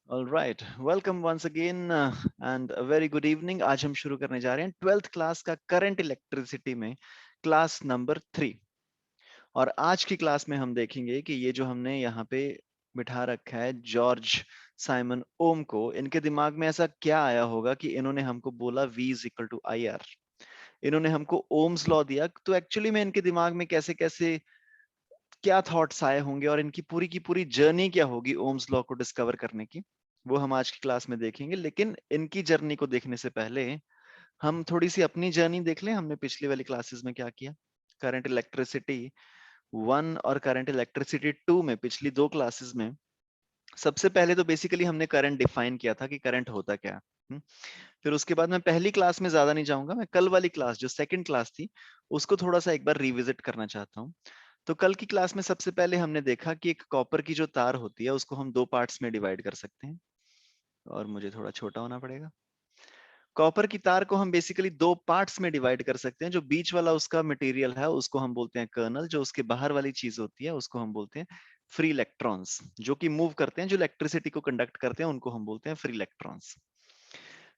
All right, welcome once again and a very good evening. आज हम शुरू करने जा रहे हैं 12th क्लास का करंट इलेक्ट्रिसिटी में क्लास नंबर 3। और आज की क्लास में हम देखेंगे कि ये जो हमने यहाँ पे बिठा रखा है जॉर्ज साइमन ओम को, इनके दिमाग में ऐसा क्या आया होगा कि इन्होंने हमको बोला V is equal to I R. इन्होंने हमको ओम्स लॉ दिया, तो एक्चुअली में इनके दिमाग में कैसे कैसे क्या थॉट्स आए होंगे और इनकी की पूरी जर्नी क्या होगी ओम्स लॉ को डिस्कवर करने की, वो हम आज की क्लास में देखेंगे। लेकिन इनकी जर्नी को देखने से पहले हम थोड़ी सी अपनी जर्नी देख लें। हमने पिछली वाली क्लासेस में क्या किया, करंट इलेक्ट्रिसिटी 1 और करंट इलेक्ट्रिसिटी 2 में, पिछली दो क्लासेस में सबसे पहले तो बेसिकली हमने करंट डिफाइन किया था कि करंट होता क्या है। फिर उसके बाद मैं पहली क्लास में ज्यादा नहीं जाऊंगा, मैं कल वाली क्लास जो सेकंड क्लास थी उसको थोड़ा सा एक बार रिविजिट करना चाहता हूँ। तो कल की क्लास में सबसे पहले हमने देखा कि एक कॉपर की जो तार होती है उसको हम दो पार्ट्स में डिवाइड कर सकते हैं। और मुझे थोड़ा छोटा होना पड़ेगा। कॉपर की तार को हम बेसिकली दो पार्ट्स में डिवाइड कर सकते हैं। जो बीच वाला उसका मटेरियल है उसको हम बोलते हैं कर्नल, जो उसके बाहर वाली चीज होती है उसको हम बोलते हैं फ्री इलेक्ट्रॉन्स, जो कि मूव करते हैं, जो इलेक्ट्रिसिटी को कंडक्ट करते हैं, उनको हम बोलते हैं फ्री इलेक्ट्रॉन्स।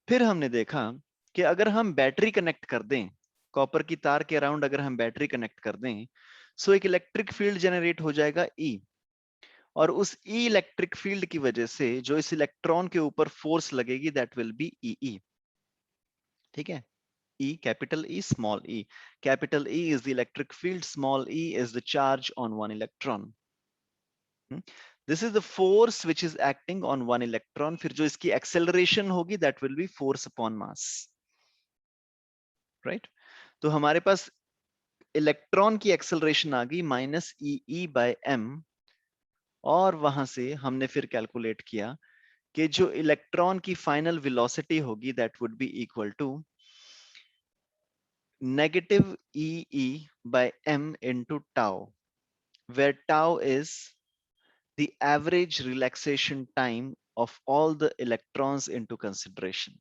फिर हमने देखा कि अगर हम बैटरी कनेक्ट कर दें, कॉपर की तार के अराउंड अगर हम बैटरी कनेक्ट कर दें, सो एक इलेक्ट्रिक फील्ड जनरेट हो जाएगा ई। और उस ई इलेक्ट्रिक फील्ड की वजह से जो इस इलेक्ट्रॉन के ऊपर फोर्स लगेगी दैट विल बी ई। ठीक है, E, capital E, small e. Capital E is the electric field, small e is the charge on one electron. This is the force which is acting on one electron. फिर जो इसकी acceleration होगी that will be force upon mass. Right? तो हमारे पास electron की acceleration आ गई minus E by M. और वहां से हमने फिर कैलकुलेट किया कि जो इलेक्ट्रॉन की फाइनल वेलोसिटी होगी that would be equal to negative e by m into tau, where tau is the average relaxation time of all the electrons into consideration.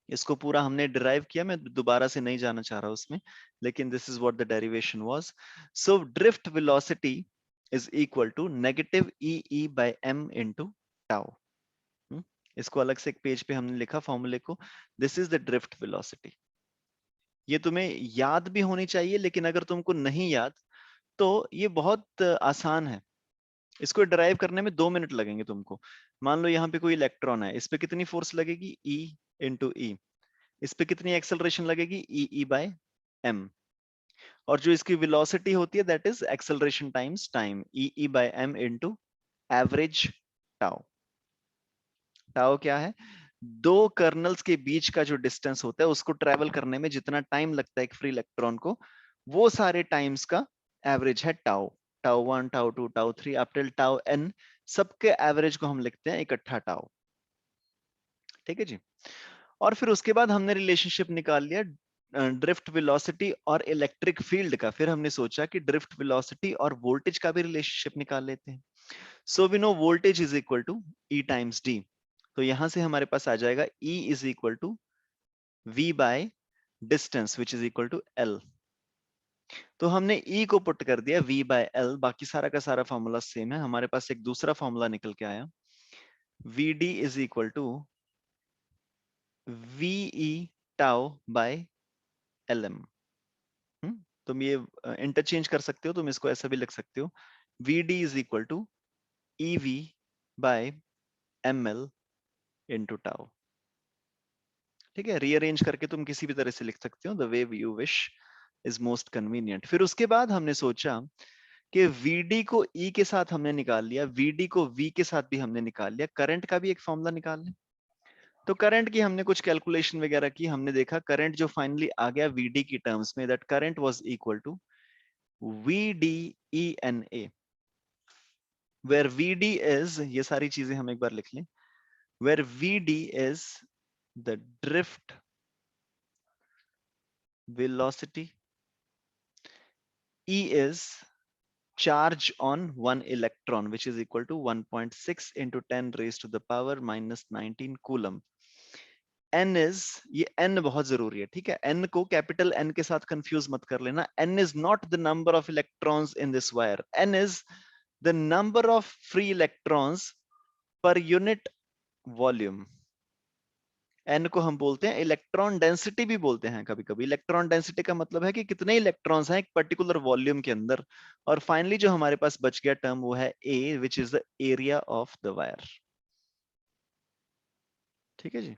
इसको पूरा हमने डिराइव किया, मैं दोबारा से नहीं जाना चाह रहा उसमें, लेकिन this is what the derivation was. So drift velocity is equal to negative e by m into tau. इसको अलग से एक पेज पे हमने लिखा फॉर्मूले को, this is the drift velocity. ये तुम्हें याद भी होनी चाहिए, लेकिन अगर तुमको नहीं याद तो ये बहुत आसान है। इसको ड्राइव करने में 2 मिनट लगेंगे तुमको। मान लो यहाँ पे कोई इलेक्ट्रॉन है, इस पे कितनी फोर्स लगेगी E इंटू ई। इस पे कितनी एक्सेलरेशन लगेगी ई बाय एम। और जो इसकी वेलोसिटी होती है that is acceleration times time, e by m into average tau. Tau क्या है, दो कर्नल्स के बीच का जो डिस्टेंस होता है उसको ट्रेवल करने में जितना टाइम लगता है एक फ्री इलेक्ट्रॉन को, वो सारे टाइम्स का एवरेज है tau. Tau 1, tau 2, tau 3 up till tau n, सबके एवरेज को हम लिखते हैं इकट्ठा टाउ। ठीक है जी। और फिर उसके बाद हमने रिलेशनशिप निकाल लिया ड्रिफ्ट वेलोसिटी और इलेक्ट्रिक फील्ड का। फिर हमने सोचा कि ड्रिफ्ट वेलोसिटी और वोल्टेज का भी रिलेशनशिप निकाल लेते हैं। So we know voltage is equal to e times d. तो यहां से हमारे पास आ जाएगा E is equal to V by distance which is equal to L। तो हमने E को पुट कर दिया V बाय L, बाकी सारा का सारा फॉर्मूला सेम है। हमारे पास एक दूसरा फॉर्मूला निकल के आया, VD is equal to VE tau by LM। तुम ये इंटरचेंज कर सकते हो, तुम इसको ऐसा भी लिख सकते हो, VD is equal to EV by ML into tau. ठीक है, रीअरेंज करके तुम किसी भी तरह से लिख सकते हो, the way you wish is most convenient. फिर उसके बाद हमने सोचा कि VD को E के साथ हमने निकाल लिया, VD को V के साथ भी हमने निकाल लिया, करंट का भी एक फॉर्मूला निकाल लें। तो करंट की हमने कुछ कैलकुलेशन वगैरह की, हमने देखा करंट जो फाइनली आ गया VD की टर्म्स में, that current was equal to VDENA, where VD is, ये सारी चीजें हम एक बार लिख लें, where VD is the drift velocity, E is charge on one electron which is equal to 1.6 into 10 raised to the power minus 19 coulomb. N is, ये N बहुत जरूरी है, ठीक है, N को कैपिटल N के साथ कंफ्यूज मत कर लेना। N is not the number of electrons in this wire. N is the number of free electrons per unit volume, n को हम बोलते हैं इलेक्ट्रॉन डेंसिटी भी बोलते हैं कभी कभी। इलेक्ट्रॉन डेंसिटी का मतलब है कि कितने इलेक्ट्रॉन्स हैं एक पर्टिकुलर वॉल्यूम के अंदर। और फाइनली जो हमारे पास बच गया टर्म वो है a, which is the area of the wire. ठीक है जी,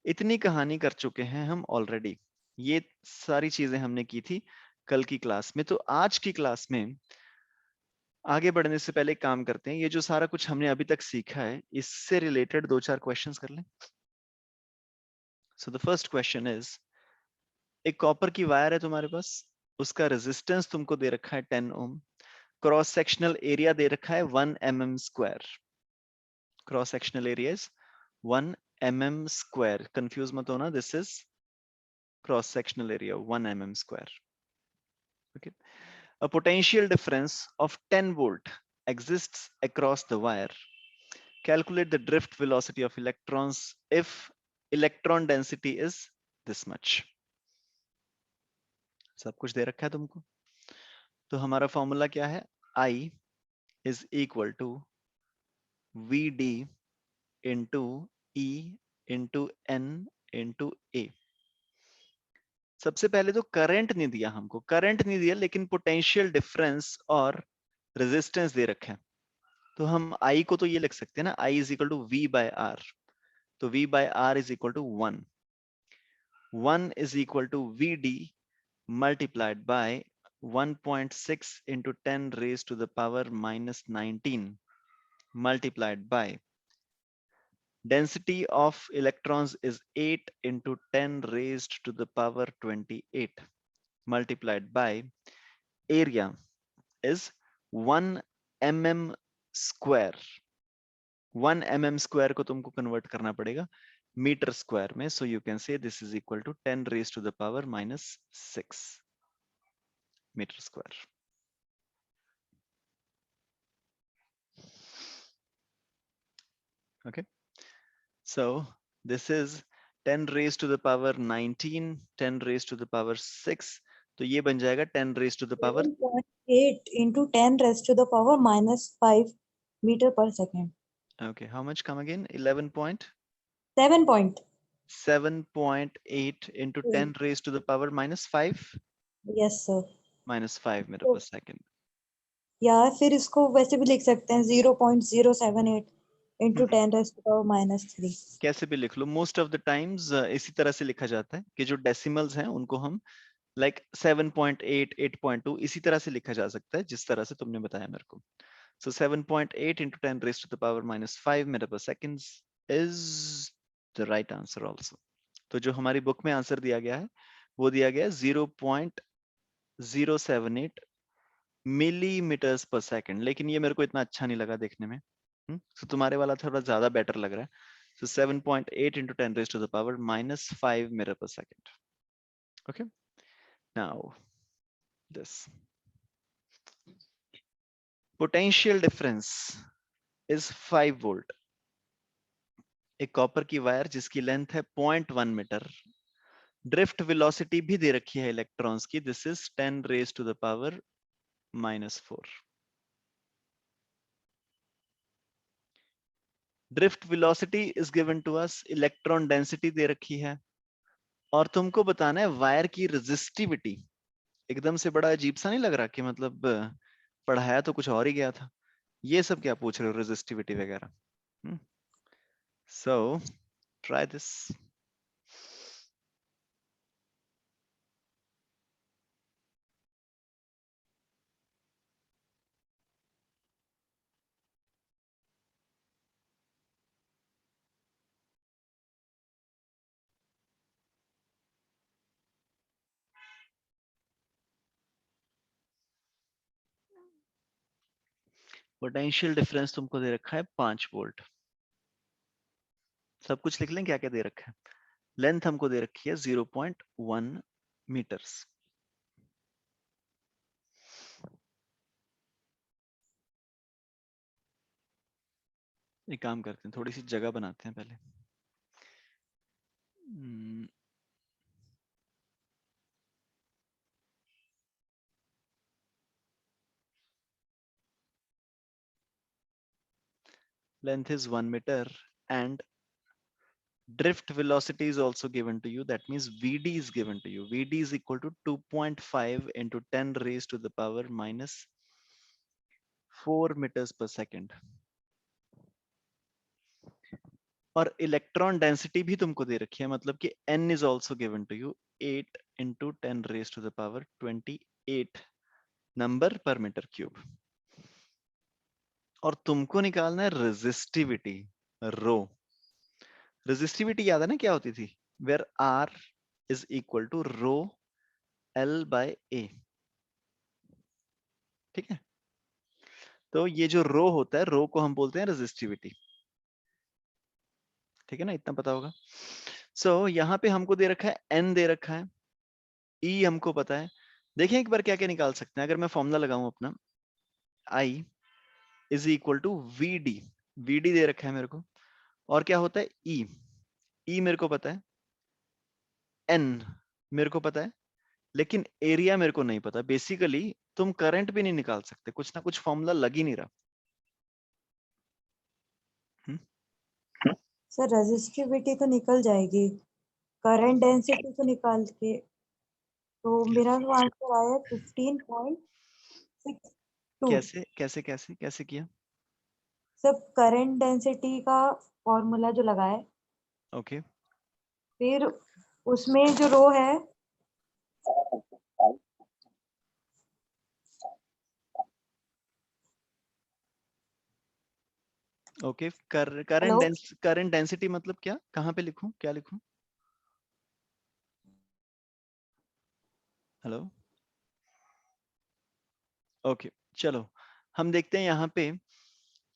इतनी कहानी कर चुके हैं हम ऑलरेडी। ये सारी चीजें हमने की थी कल की क्लास में। तो आज की क्लास में आगे बढ़ने से पहले एक काम करते हैं, ये जो सारा कुछ हमने अभी तक सीखा है इससे रिलेटेड दो चार क्वेश्चंस कर लें। So the first question is, एक कॉपर की वायर है तुम्हारे पास, उसका रेजिस्टेंस तुमको दे रखा है 10 ओम, क्रॉस सेक्शनल एरिया दे रखा है 1 mm square. Cross sectional area is 1 mm square, confuse मत होना, this is cross sectional area 1 mm square. Okay, a potential difference of 10 volt exists across the wire. Calculate the drift velocity of electrons if electron density is this much. सब कुछ दे रखा है तुमको। तो हमारा formula क्या है, I is equal to VD into E into N into A। सबसे पहले तो करंट नहीं दिया हमको, करंट नहीं दिया, लेकिन पोटेंशियल डिफरेंस और रेजिस्टेंस दे रखा है। तो हम I को तो ये लिख सकते हैं ना, I is equal to V by R। तो V by R is equal to 1। 1 is equal to VD multiplied by 1.6 into 10 raised to the power minus 19 multiplied by density of electrons is 8 into 10 raised to the power 28 multiplied by area is 1 mm square। 1 mm square को तुमको convert करना पड़ेगा metre square में। So you can say this is equal to 10 raise to the power minus 6 metre square. Okay, so this is 10 raised to the power 19, 10 raised to the power 6, तो ये बन जाएगा 10 raised to the power 7.8 into 10 raised to the power minus 5 meter per second. okay, how much come again, 11.7.8 7.8. into 10 raised to the power minus 5 Yes, sir. minus 5 meter per second। या फिर इसको वैसे भी लिख सकते हैं 0.078 into 10 raised to the power minus 3. कैसे भी लिख लो, मोस्ट ऑफ द टाइम्स इसी तरह से लिखा जाता है कि जो डेसिमल्स हैं उनको हम लाइक 7.8, 8.2 इसी तरह से लिखा जा सकता है जिस तरह से तुमने बताया मेरे को। So 7.8 into 10 raised to the power minus 5 meter per seconds is the right answer also। तो जो हमारी बुक में आंसर दिया गया है वो दिया गया है 0.078 मिलीमीटर्स पर सेकंड, लेकिन ये मेरे को इतना अच्छा नहीं लगा देखने में। तो तुम्हारे वाला थोड़ा ज्यादा बेटर लग रहा है। So 7.8 into 10 raised to the power minus 5 meter per second। Okay, now this potential difference is 5 volt। एक कॉपर की वायर जिसकी लेंथ है 0.1 मीटर, ड्रिफ्ट वेलोसिटी भी दे रखी है इलेक्ट्रॉन्स की, this is 10 raise to the power minus 4। Drift velocity is given to us, electron density दे रखी है, और तुमको बताना है वायर की रेजिस्टिविटी। एकदम से बड़ा अजीब सा नहीं लग रहा कि मतलब पढ़ाया तो कुछ और ही गया था, ये सब क्या पूछ रहे हो रेजिस्टिविटी वगैरह। So try this. Potential difference तुमको दे रखा है 5 वोल्ट। सब कुछ लिख लें क्या क्या दे रखा है। लेंथ हमको दे रखी है 0.1 मीटर्स। एक काम करते हैं, थोड़ी सी जगह बनाते हैं पहले। Length is 1 metre and Drift velocity is also given to you. That means Vd is given to you. Vd is equal to 2.5 into 10 raised to the power minus 4 meters per second. और electron density भी तुमको दे रखी है, मतलब कि n is also given to you 8 into 10 raised to the power 28 number पर metre cube. और तुमको निकालना है रेजिस्टिविटी रो। रेजिस्टिविटी याद है ना क्या होती थी? वेयर R is equal to rho L by A। ठीक है, तो ये जो रो होता है, रो को हम बोलते हैं रेजिस्टिविटी। ठीक है ना, इतना पता होगा। सो यहाँ पे हमको दे रखा है n, दे रखा है E, हमको पता है। देखिए एक बार क्या क्या निकाल सकते हैं। अगर मैं फॉर्मूला लगाऊं अपना, I is equal to VD, VD दे रखा है मेरे को, और क्या होता है E, E मेरे को पता है, N मेरे को पता है, लेकिन एरिया मेरे को नहीं पता। बेसिकली तुम करंट भी नहीं निकाल सकते, कुछ ना कुछ फॉर्मूला लग ही नहीं रहा। सर रेजिस्टिविटी तो निकल जाएगी, करंट डेंसिटी को निकाल के, तो मेरा जो आंसर आया 15.62। कैसे कैसे कैसे कैसे किया? सब करंट डेंसिटी का फॉर्मूला जो लगाए, ओके फिर उसमें जो रो है ओके। हेलो करंट डेंसिटी मतलब क्या? कहाँ पे लिखूं, क्या लिखूं? हेलो, ओके चलो हम देखते हैं यहाँ पे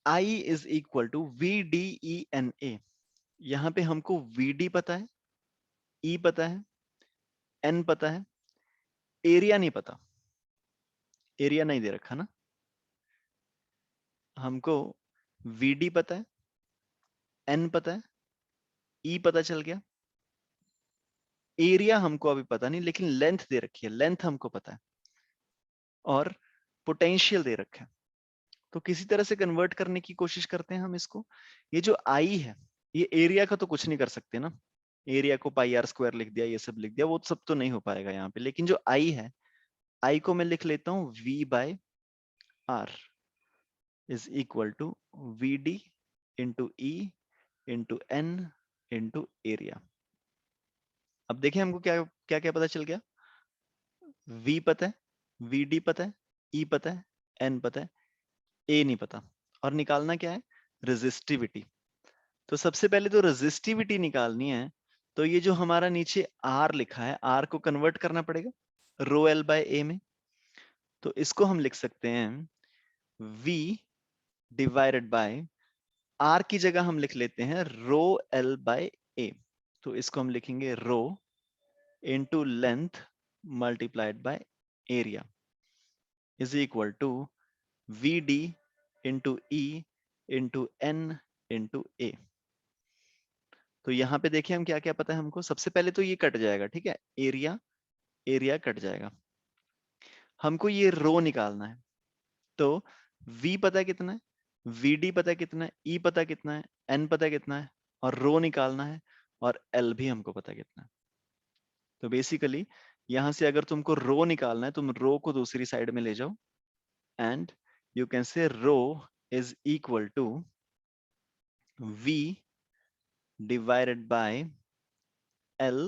I is equal to VDENA। यहाँ पे हमको VD पता है, E पता है, N पता है, एरिया नहीं पता। एरिया नहीं दे रखा ना। हमको VD पता है, N पता है, E पता चल गया। एरिया हमको अभी पता नहीं, लेकिन लेंथ दे रखी है, लेंथ हमको पता है, और पोटेंशियल दे रखा है। तो किसी तरह से कन्वर्ट करने की कोशिश करते हैं हम इसको। ये जो आई है, ये एरिया का तो कुछ नहीं कर सकते ना। एरिया को पाई आर स्क्वायर लिख दिया, ये सब लिख दिया, वो सब तो नहीं हो पाएगा यहाँ पे। लेकिन जो आई है, आई को मैं लिख लेता हूँ V by R is equal to VD into E into N into area. अब देखिए हमको क्या क्या क्या पता चल गया। V पता है, VD पता है, E पता है, N पता है, A नहीं पता। और निकालना क्या है? रेजिस्टिविटी। तो सबसे पहले तो रेजिस्टिविटी निकालनी है, तो ये जो हमारा नीचे R लिखा है, R को कन्वर्ट करना पड़ेगा रो L बाय A में। तो इसको हम लिख सकते हैं V डिवाइडेड बाय R की जगह हम लिख लेते हैं रो L बाय A। तो इसको हम लिखेंगे rho into length multiplied by area is equal to VD into E into N into A। तो यहाँ पे देखिए हम क्या क्या पता है हमको। सबसे पहले तो ये कट जाएगा, ठीक है, एरिया एरिया कट जाएगा। हमको ये रो निकालना है, तो V पता है कितना है, VD पता है कितना है, E पता है कितना है, N पता है कितना है, और रो निकालना है, और L भी हमको पता है कितना है। तो बेसिकली यहां से अगर तुमको रो निकालना है, तुम रो को दूसरी साइड में ले जाओ, and you can say rho is equal to V divided by L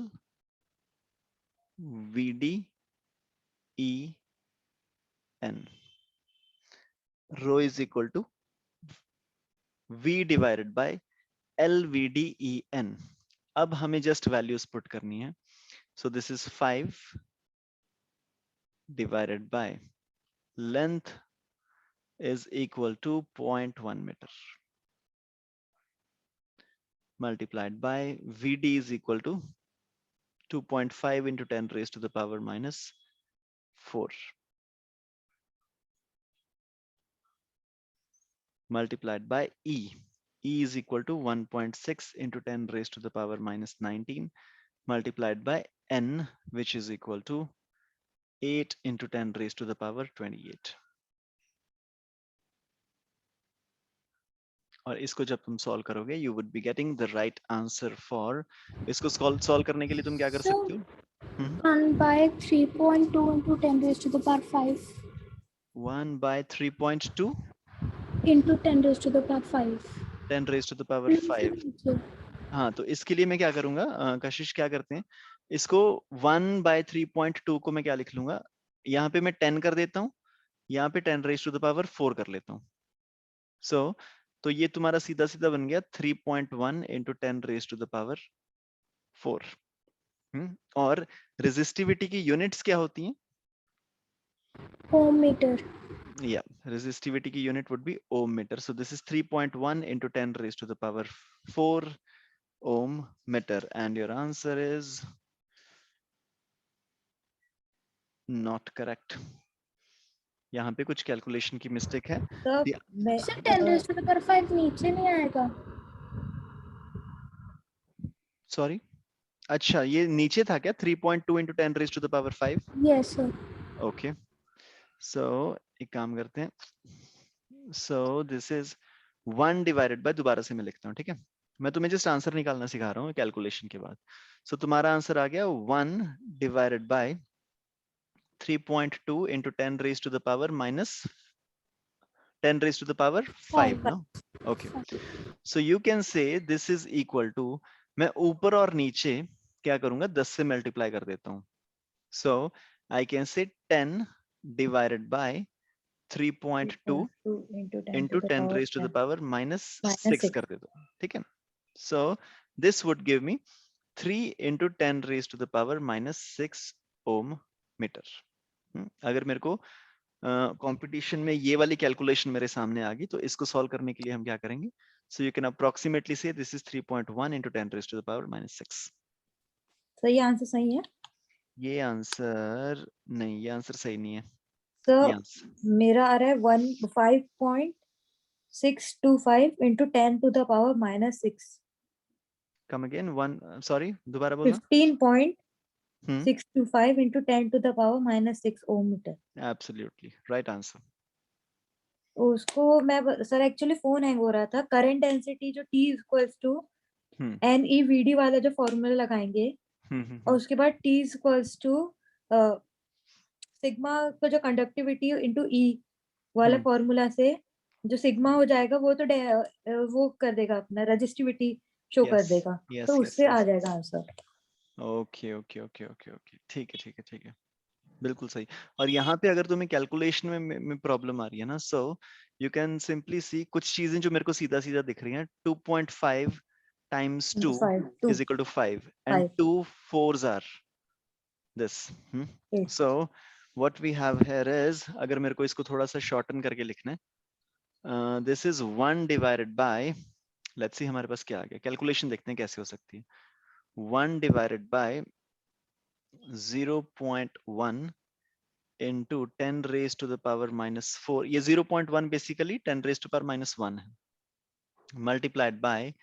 VD E N। Rho is equal to V divided by LVDEN। अब हमें जस्ट वैल्यूज पुट करनी है। So this is 5 divided by length is equal to 0.1 meter multiplied by VD is equal to 2.5 into 10 raised to the power minus 4 multiplied by E. E is equal to 1.6 into 10 raised to the power minus 19 multiplied by N, which is equal to 8 into 10 raised to the power 28. और इसको जब तुम solve करोगे you would be getting the right answer for, इसको solve करने के लिए तुम क्या कर So सकते हो? 1 by 3.2 into 10 raised to the power 5 1 by 3.2 into 10 raised to the power 5. 10 raised to the power 5. हाँ, तो इसके लिए मैं क्या करूंगा, कशिश क्या करते हैं, इसको 1 by 3.2 को मैं क्या लिख लूंगा, यहाँ पे मैं 10 कर देता हूँ, यहाँ पे 10 raised to the power 4 कर लेता हूँ. So, तो ये तुम्हारा सीधा सीधा बन गया 3.1 into 10 raised to the power 4. और रेजिस्टिविटी की यूनिट्स क्या होती हैं? Ohm meter. Yeah, resistivity की unit would be ohm meter. So this is 3.1 into 10 raised to the power 4 ohm meter, and your answer is not correct. यहाँ पे कुछ calculation की मिस्टेक है. सर मैं Sir 10 raised to the power 5 नीचे नहीं आएगा. सॉरी, अच्छा ये नीचे था क्या 3.2 into 10 raised to the power 5? Yes sir. Okay, so एक काम करते हैं. So this is 1 divided by, दोबारा से मैं लिखता हूँ, ठीक है, मैं तुम्हें जस्ट आंसर निकालना सिखा रहा हूँ कैलकुलेशन के बाद. सो तुम्हारा आंसर आ गया 1 divided by 3.2 into 10 raised to the power minus 10 raised to the power 5, no? Okay, so you can say this is equal to, मैं ऊपर और नीचे क्या करूंगा, 10 से मल्टीप्लाई कर देता हूँ. So I can say 10 divided by 3.2 into 10 raised to the power minus 6 कर देता हूँ, ठीक है. So this would give me 3 into 10 raised to the power minus 6 ohm meter. अगर मेरे को कंपटीशन में ये वाली कैलकुलेशन मेरे सामने आ गई तो इसको सॉल्व करने के लिए हम क्या करेंगे, सो यू कैन अप्रोक्सीमेटली से this is 3.1 into 10 raised to the power minus 6. Sir ये आंसर सही है? ये आंसर नहीं, ये आंसर सही नहीं है. सर मेरा आ रहा है 5.625 into 10 to the power minus 6. Come again, one sorry दोबारा बोलना. 15.625 into 10 to the power minus 6 ohm meter. Absolutely right answer. उसको मैं सर एक्चुअली फोन हैंग हो रहा था. करंट डेंसिटी जो T इक्वल्स टू NEVD वाला जो फॉर्मूला लगाएंगे और उसके बाद T इक्वल्स टू सिग्मा का जो कंडक्टिविटी इनटू E वाला फॉर्मूला से जो सिग्मा हो जाएगा वो तो वो कर देगा अपना रेजिस्टिविटी शो कर देगा. तो उससे आ जाएगा answer. Okay okay okay okay okay, ठीक है ठीक है ठीक है, बिल्कुल सही. और यहाँ पे अगर तुम्हें कैलकुलेशन में प्रॉब्लम आ रही है ना, सो यू कैन सिंपली सी कुछ चीजें जो मेरे को सीधा सीधा दिख रही हैं. 2.5 times 2 is equal to 5 and 2 4s are this. So what we have here is, अगर मेरे को इसको थोड़ा सा शॉर्टन करके लिखना है, this is 1 divided by, let's see हमारे पास क्या आ गया, कैलकुलेशन देखते हैं कैसे हो सकती है. 1 divided by 0.1 into 10 raised to the power minus 4. ये 0.1 basically 10 raised to power minus 1 है, multiplied by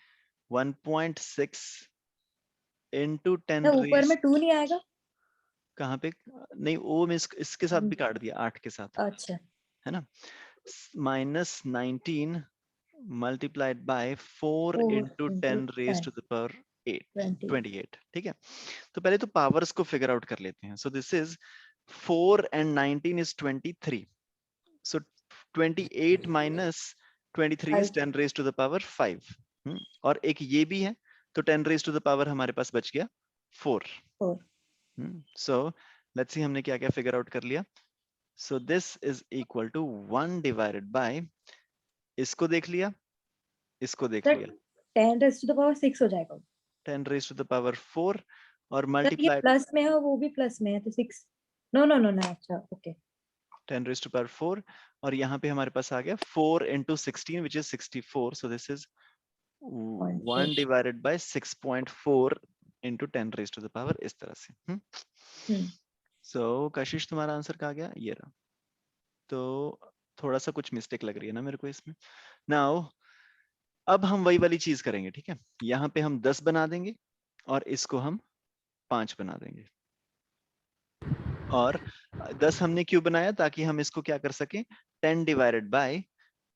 1.6 into 10 ऊपर में 2 नहीं आएगा? कहाँ पे नहीं, वो मैं इसके साथ भी काट दिया 8 के साथ. अच्छा है ना. minus 19 multiplied by 4 into 10 raised to the power 28. ठीक है, तो पहले तो पावर्स को फिगर आउट कर लेते हैं. सो this is 4 and 19 is 23. So 28 minus 23 is 10 raised to the power 5. और एक ये भी है, तो 10 raised to the power हमारे पास बच गया 4. So let's see हमने क्या क्या फिगर आउट कर लिया. So this is equal to 1 divided by, इसको देख लिया, इसको देख लिया, 10 raised to the power 6 हो जाएगा. 10 raised to the power 4 और मल्टीप्लाई प्लस में है, वो भी प्लस में है, तो 6. नो नो नो नो, अच्छा ओके. 10 raised to power 4 और यहाँ पे हमारे पास आ गया 4 into 16 which is 64. So this is 1 divided by 6.4 into 10 raised to the power, इस तरह से. So कशिश तुम्हारा आंसर कहाँ गया, ये रहा. तो थोड़ा सा कुछ मिस्टेक लग रही है ना मेरे को इसमें. नाउ अब हम वही वाली चीज करेंगे, ठीक है. यहाँ पे हम 10 बना देंगे और इसको हम 5 बना देंगे. और 10 हमने क्यों बनाया, ताकि हम इसको क्या कर सके, 10 divided by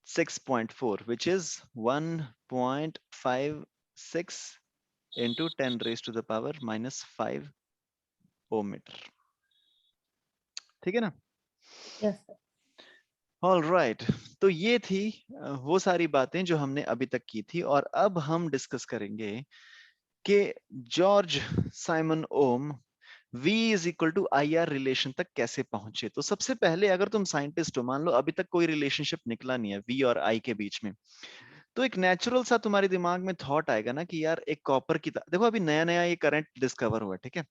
6.4 which is 1.56 into 10 raised to the power -5 ohm meter. ठीक है ना? Yes sir. ऑल राइट, तो ये थी वो सारी बातें जो हमने अभी तक की थी, और अब हम डिस्कस करेंगे कि George Simon Ohm V is equal to I R relation तक कैसे पहुंचे। तो सबसे पहले अगर तुम साइंटिस्ट हो, मान लो अभी तक कोई रिलेशनशिप निकला नहीं है V और I के बीच में, तो एक नेचुरल सा तुम्हारे दिमाग में थॉट आएगा ना कि यार एक कॉपर की तार, देखो अभी नया नया ये करंट डिस्कवर हुआ है, ठीक है,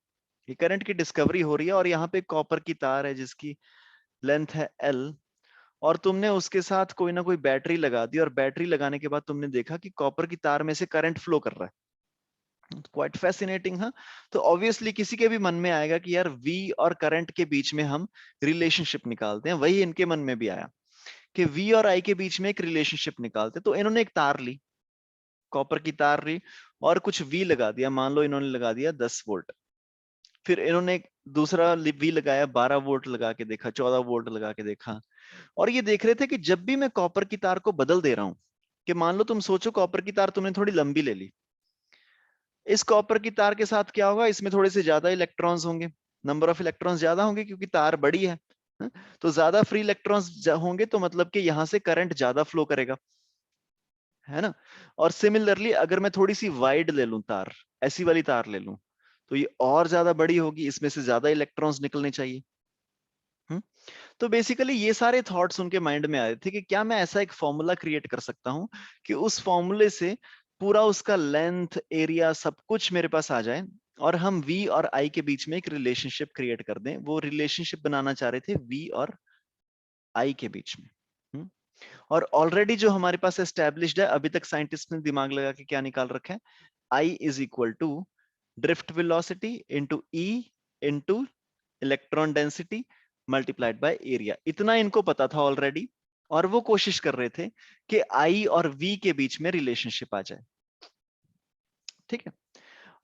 ये करंट की डिस्कवरी हो रही है, और यहाँ पे कॉपर की तार है जिसकी लेंथ है L, और तुमने उसके साथ कोई ना कोई बैटरी लगा दी, और बैटरी लगाने के बाद तुमने देखा कि कॉपर की तार में से करंट फ्लो कर रहा है। क्वाइट फैसिनेटिंग, हाँ। तो ऑब्वियसली किसी के भी मन में आएगा कि यार V और करंट के बीच में हम रिलेशनशिप निकालते हैं, वही इनके मन में भी आया कि V और I के बीच में एक रिलेशनशिप निकालते। तो इन्होंने एक तार ली, कॉपर की तार ली, और कुछ V लगा दिया, मान लो इन्होंने लगा दिया 10 वोल्ट। फिर इन्होंने दूसरा V लगाया, 12 वोल्ट लगा के देखा, 14 वोल्ट लगा के देखा, और ये देख रहे थे कि जब भी मैं कॉपर की तार को बदल दे रहा हूं, कि मान लो तुम सोचो कॉपर की तार तुमने थोड़ी लंबी ले ली, इस कॉपर की तार के साथ क्या होगा, इसमें थोड़े से ज्यादा इलेक्ट्रॉन्स होंगे, नंबर ऑफ इलेक्ट्रॉन्स ज्यादा होंगे क्योंकि तार बड़ी है, तो ज्यादा फ्री इलेक्ट्रॉन्स होंगे, तो मतलब कि यहां से करंट ज्यादा फ्लो करेगा, है ना। और सिमिलरली अगर मैं थोड़ी सी वाइड ले लूं तार, ऐसी वाली तार ले लूं, तो ये और ज्यादा बड़ी होगी, इसमें से ज्यादा इलेक्ट्रॉन्स निकलने चाहिए। तो बेसिकली ये सारे थॉट्स उनके माइंड में आए थे कि क्या मैं ऐसा एक फॉर्मूला क्रिएट कर सकता हूं कि उस फॉर्मूले से पूरा उसका लेंथ, एरिया, सब कुछ मेरे पास आ जाए, और हम V और I के बीच में एक रिलेशनशिप क्रिएट कर दें। वो रिलेशनशिप बनाना चाह रहे थे V और I के बीच में। और ऑलरेडी जो हमारे पास एस्टेब्लिश्ड है, अभी तक साइंटिस्ट ने दिमाग लगा के क्या निकाल रखा है, I is equal to drift velocity into E into electron density multiplied by area. इतना इनको पता था ऑलरेडी, और वो कोशिश कर रहे थे कि I और V के बीच में रिलेशनशिप आ जाए, ठीक है।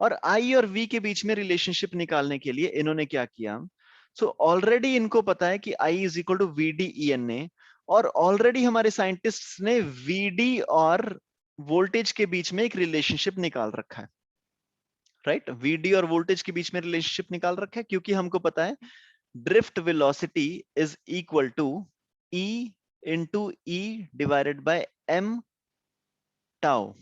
और I और V के बीच में रिलेशनशिप निकालने के लिए इन्होंने क्या किया, सो ऑलरेडी इनको पता है कि I is equal to VD/ENA, और ऑलरेडी हमारे साइंटिस्ट ने VD और वोल्टेज के बीच में एक रिलेशनशिप निकाल रखा है, राइट। VD और वोल्टेज के बीच में रिलेशनशिप निकाल रखा है, क्योंकि हमको पता है drift velocity is equal to E into E divided by M tau.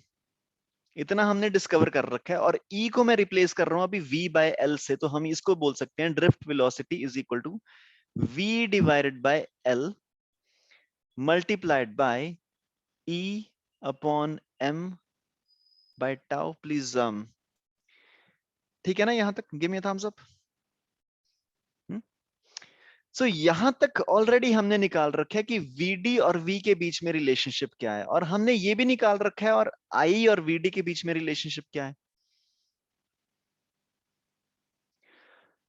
इतना हमने डिस्कवर कर रखा है, और E को मैं रिप्लेस कर रहा हूं अभी V बाय L से, तो हम इसको बोल सकते हैं drift velocity is equal to V divided by L multiplied by E upon M by tau. Please ठीक है ना यहां तक, give me a thumbs up. So यहां तक ऑलरेडी हमने निकाल रखा है कि VD और V के बीच में रिलेशनशिप क्या है, और हमने ये भी निकाल रखा है और I और VD के बीच में रिलेशनशिप क्या है।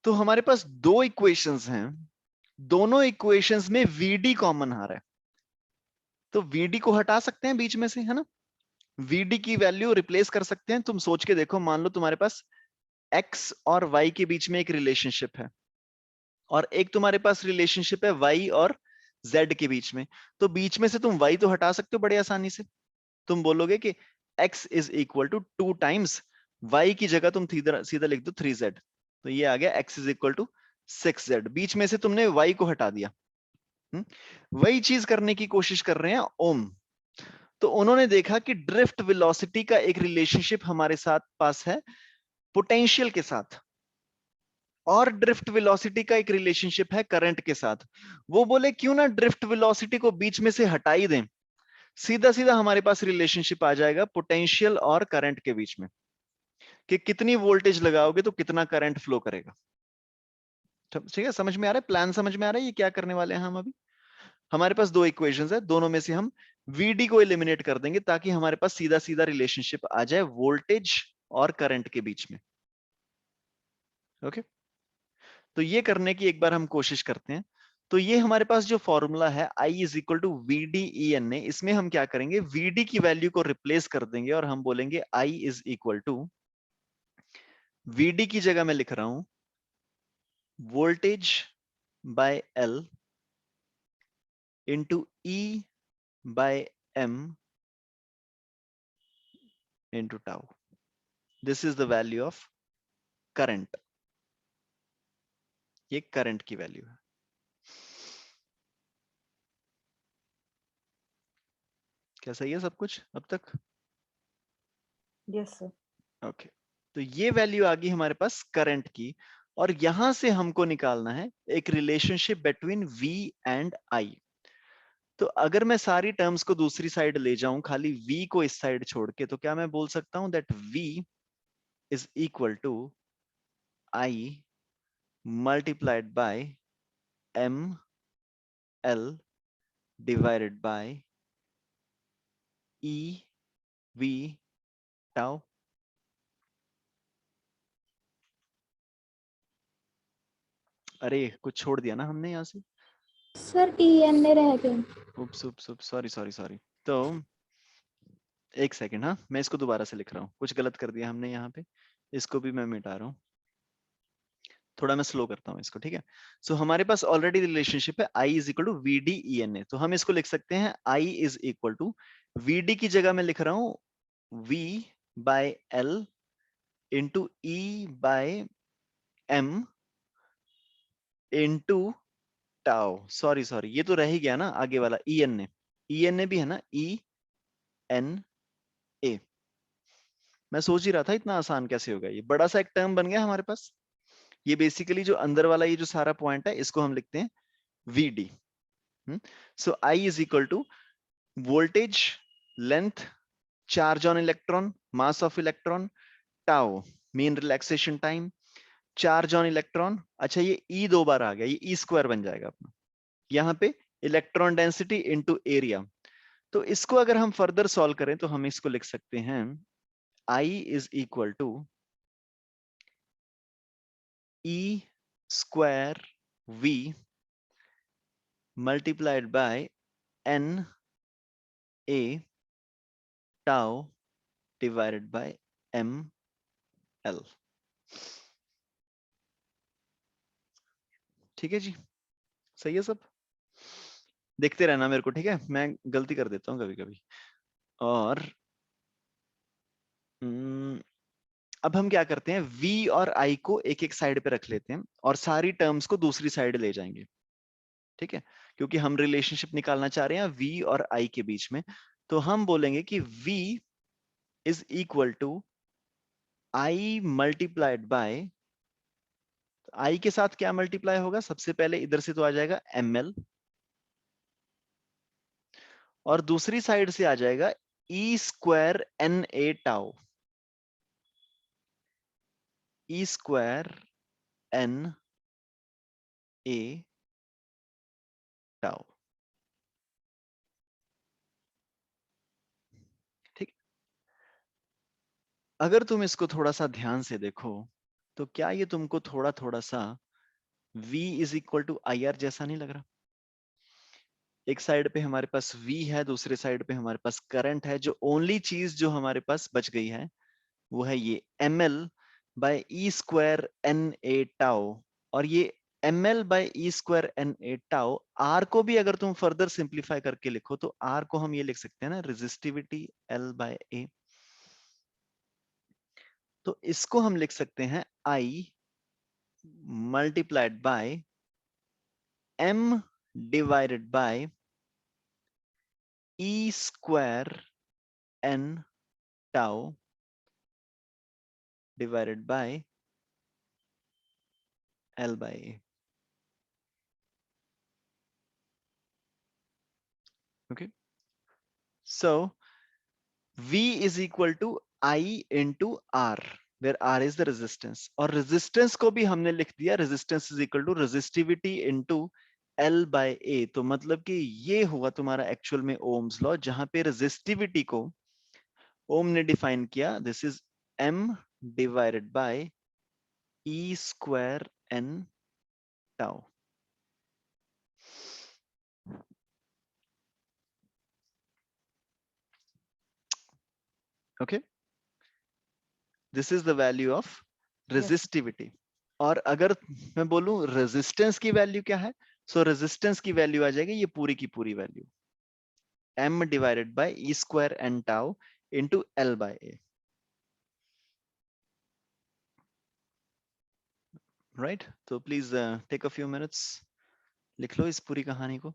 तो हमारे पास दो इक्वेशंस हैं, दोनों इक्वेशंस में VD कॉमन आ रहा है, तो VD को हटा सकते हैं बीच में से, है ना। VD की वैल्यू रिप्लेस कर सकते हैं। तुम सोच के देखो, मान लो तुम्हारे पास X और Y के बीच में एक रिलेशनशिप है, और एक तुम्हारे पास रिलेशनशिप है Y और Z के बीच में, तो बीच में से तुम Y तो हटा सकते हो बड़े आसानी से। तुम बोलोगे कि x is equal to 2 times y की जगह तुम सीधा लिख दो 3z, तो ये आ गया x is equal to 6z। बीच में से तुमने y को हटा दिया। वही चीज करने की कोशिश कर रहे हैं ओम। तो उन्होंने देखा कि ड्रिफ्ट वेलोसिटी का एक रिलेशनशिप हमारे साथ पास है पोटेंशियल के साथ, और ड्रिफ्ट वेलोसिटी का एक रिलेशनशिप है करंट के साथ। वो बोले क्यों ना ड्रिफ्ट वेलोसिटी को बीच में से हटा ही दें, सीधा सीधा हमारे पास रिलेशनशिप आ जाएगा पोटेंशियल और करंट के बीच में, कि कितनी वोल्टेज लगाओगे तो कितना करंट फ्लो करेगा। ठीक है, समझ में आ रहा है, प्लान समझ में आ रहा है, ये क्या करने वाले हैं हम अभी। हमारे पास दो इक्वेशंस है, दोनों में से हम VD को एलिमिनेट कर देंगे ताकि हमारे पास सीधा सीधा रिलेशनशिप आ जाए वोल्टेज और करंट के बीच में। ओके, तो ये करने की एक बार हम कोशिश करते हैं। तो ये हमारे पास जो फॉर्मूला है I is equal to VD/ENA, इसमें हम क्या करेंगे, VD की वैल्यू को रिप्लेस कर देंगे, और हम बोलेंगे I is equal to, VD की जगह मैं लिख रहा हूं voltage by L into E by m into tau. This is the value of current. ये करंट की वैल्यू है. क्या सही है सब कुछ अब तक? Yes sir. ओके, तो ये वैल्यू आ गई हमारे पास करंट की, और यहां से हमको निकालना है एक relationship between V and I. तो अगर मैं सारी टर्म्स को दूसरी साइड ले जाऊं, खाली V को इस साइड छोड़ के, तो क्या मैं बोल सकता हूं that V is equal to I multiplied by ML divided by EV tau. अरे कुछ छोड़ दिया ना हमने यहाँ से. सर EN रह गए. उप्स उप्स उप्स, सॉरी सॉरी सॉरी. तो एक सेकंड, हाँ मैं इसको दोबारा से लिख रहा हूँ, कुछ गलत कर दिया हमने यहाँ पे, इसको भी मैं मिटा रहा हूँ. थोड़ा मैं स्लो करता हूँ इसको, ठीक है. सो हमारे पास ऑलरेडी रिलेशनशिप है I is equal to V D E N A. तो हम इसको लिख सकते हैं I is equal to V D की जगह मैं लिख रहा हूँ V by L into E by M into tau. Sorry sorry, ये तो रह ही गया ना आगे वाला ई एन ए भी है ना, ENA. मैं सोच ही रहा था इतना आसान कैसे होगा, ये बड़ा सा एक टर्म बन गया हमारे पास. ये बेसिकली जो अंदर वाला ये जो सारा पॉइंट है, इसको हम लिखते हैं VD. So I is equal to voltage, length, charge on electron, mass of electron, tau mean relaxation time, charge on electron. अच्छा ये E 2 बार आ गया, ये E² बन जाएगा अपना. यहाँ पे इलेक्ट्रॉन डेंसिटी इनटू एरिया. तो इसको अगर हम फर्दर सॉल्व करें तो हम इसको लिख सकते हैं I is equal to E² V multiplied by NA tau divided by ML. ठीक है जी, सही है सब. देखते रहना मेरे को, ठीक है, मैं गलती कर देता हूँ कभी कभी. और अब हम क्या करते हैं, V और I को एक एक साइड पे रख लेते हैं और सारी टर्म्स को दूसरी साइड ले जाएंगे. ठीक है, क्योंकि हम रिलेशनशिप निकालना चाह रहे हैं V और I के बीच में. तो हम बोलेंगे कि V is equal to I multiplied by, I के साथ क्या मल्टीप्लाई होगा, सबसे पहले इधर से तो आ जाएगा ML, और दूसरी साइड से आ जाएगा E² NA tau. E² NA tau. ठीक, अगर तुम इसको थोड़ा सा ध्यान से देखो तो क्या ये तुमको थोड़ा थोड़ा सा V is equal to IR जैसा नहीं लग रहा? एक साइड पे हमारे पास V है, दूसरे साइड पे हमारे पास करंट है. जो ओनली चीज जो हमारे पास बच गई है वो है ये ML by E² NA tau. और ये ML by E² NA tau, R को भी अगर तुम फर्दर सिंप्लीफाई करके लिखो तो R को हम ये लिख सकते हैं ना, रेजिस्टिविटी L बाय A. तो इसको हम लिख सकते हैं I multiplied bye M divided bye E² N tau divided by L by A. Okay, so V is equal to I into R, where R is the resistance. और resistance को भी हमने लिख दिया, resistance is equal to resistivity into L by A. तो मतलब कि ये हुआ तुम्हारा एक्चुअल में ओम्स लॉ, जहां पे resistivity को ओम ने डिफाइन किया, this is M divided by E² N tau. Okay, this is the value of resistivity. और अगर मैं बोलूं रेजिस्टेंस की वैल्यू क्या है, सो रेजिस्टेंस की वैल्यू आ जाएगी ये पूरी की पूरी value. m divided by e square n tau into L by A. Right? तो please take a few minutes, लिख लो इस पूरी कहानी को